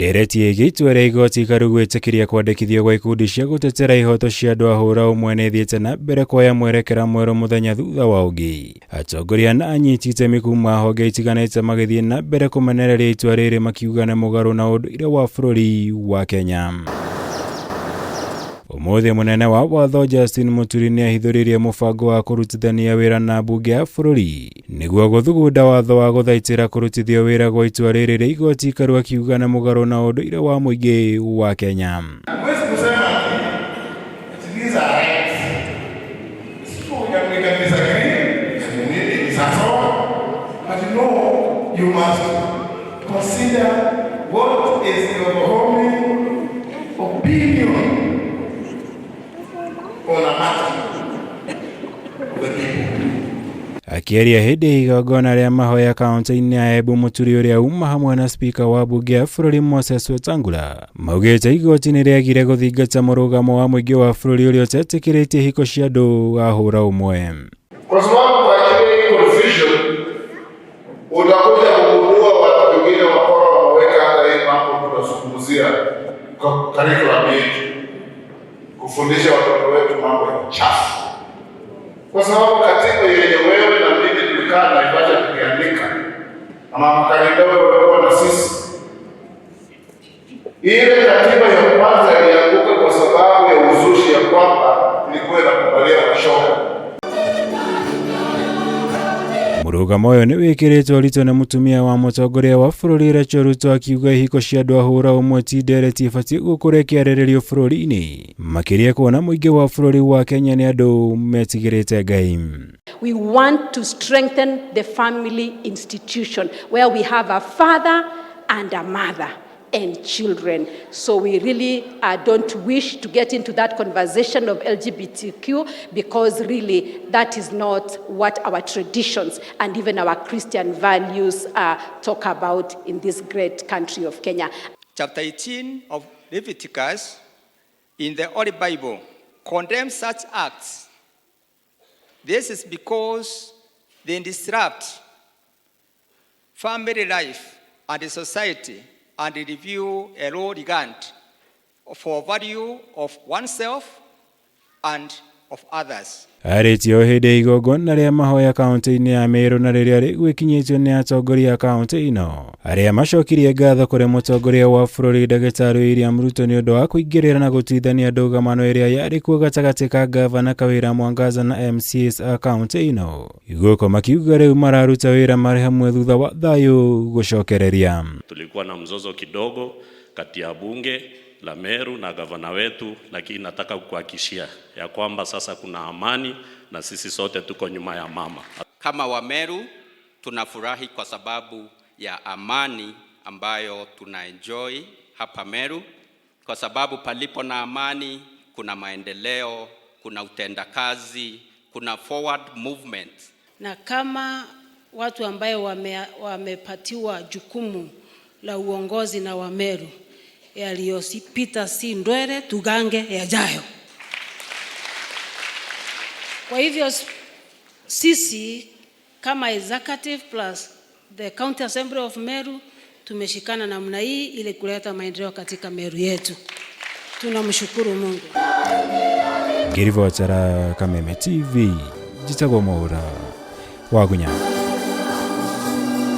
ndereti ĩgiĩ itua rĩa igoti ikaru gwitikiria kwandikithio gwa ikundi cia gutetera ihoto cia andũ a hũra ũmwe nĩthiĩte na mbere kuoya mwerekera mwerũ mũthenya thutha wa ũngĩ. Atongoria na anyiti itemi kuma honge itiganĩte magĩthiĩ na mbere kũmenereria itua rĩrĩ makiuga nĩ mũgarũ na ũndũire wa bũrũri wa Kenya. Ũmũthĩ Munene wa watho Justin Muturi nĩ ahithũririe mũbango wa kũrutithania wĩra na mbunge ya bũrũri nĩguo gũthugunda watho wa gũthaitĩra kũrutithio wĩra gwa itua rĩrĩ rĩa igoti ikaru akiuga nĩ mũgarũ na ũndũire wa muingi wa Kenya. Akiaria hĩndĩ ya igongona rĩa mahoya kaunti-ini ya Embu Muturi ũrĩa uma hamwe na spika wa bunge ya bũrũri Moses Wetangula maugĩte igoti nĩ rĩagire gũthingata murugamo wa muingi wa bũrũri ũrĩa ũtetĩkĩrĩtie hiko cia andũ a hũra ũmwe. Kwa sababu kwa hii confusion utakuja kugundua watu wengine wakora wameweka hata hii mambo tunazungumzia curriculum yetu kufundisha watoto wetu mambo ya uchafu. Kwa sababu katiba yenye wewe na mimi tulikaa na ibada tukiandika ama mkanidawe walikuwa na sisi, ile katiba ya kwanza ilianguka kwa sababu ya uzushi ya kwamba ilikuwa inakubalia mashoka. Murugamo ũyũ nĩ wĩkĩrĩtwo ũritũ nĩ mũtumia wa mũtongoria wa bũrũri Rachel Ruto akiuga ihiko cia andũ a hũra ũmwe ti ndereti ibatiĩ gũkorwo ĩkĩarĩrĩrio bũrũri-inĩ makĩria kuona mũingĩ wa bũrũri wa Kenya nĩ andũ metigĩrĩte Ngai. We want to strengthen the family institution where we have a father and a mother and children. So we really don't wish to get into that conversation of LGBTQ because really that is not what our traditions and even our Christian values talk about in this great country of Kenya. Chapter 18 of Leviticus in the Holy Bible condemns such acts. This is because they disrupt family life and the society and review a low regard for value of oneself and of others. Arĩtio hĩndĩ ya igongona rĩa mahoya kaunti-inĩ ya Meru na rĩrĩa rĩgwĩkinyĩtio nĩ atongoria a kaunti ĩno arĩa macokirie ngatho kũrĩ mũtongoria wa bũrũri Ndagĩtarĩ William Ruto nĩ ũndũ wa kũingĩrĩra na gũtuithania ndũgamano ĩrĩa yarĩ kuo gatagatĩ ka gavana Kawĩra Mwangaza na MCAs a kaunti ĩno. Igũkũ makiuga rĩu mararuta wĩra marĩ hamwe thutha wa thayũ gũcokereria. Tulikuwa na mzozo kidogo kati ya bunge la Meru na gavana wetu, lakini nataka kukuhakikishia ya kwamba sasa kuna amani na sisi sote tuko nyuma ya mama. Kama wa Meru tunafurahi kwa sababu ya amani ambayo tunaenjoy hapa Meru, kwa sababu palipo na amani kuna maendeleo, kuna utendakazi, kuna forward movement. Na kama watu ambayo wamepatiwa jukumu la uongozi na wa Meru, yaliyopita si ndwele tugange yajayo. Kwa hivyo sisi kama executive plus the County Assembly of Meru tumeshikana namna hii ili kuleta maendeleo katika Meru yetu. Tunamshukuru Mungu. Ngirivotera Kameme TV, jitagwo Mura Wagunya.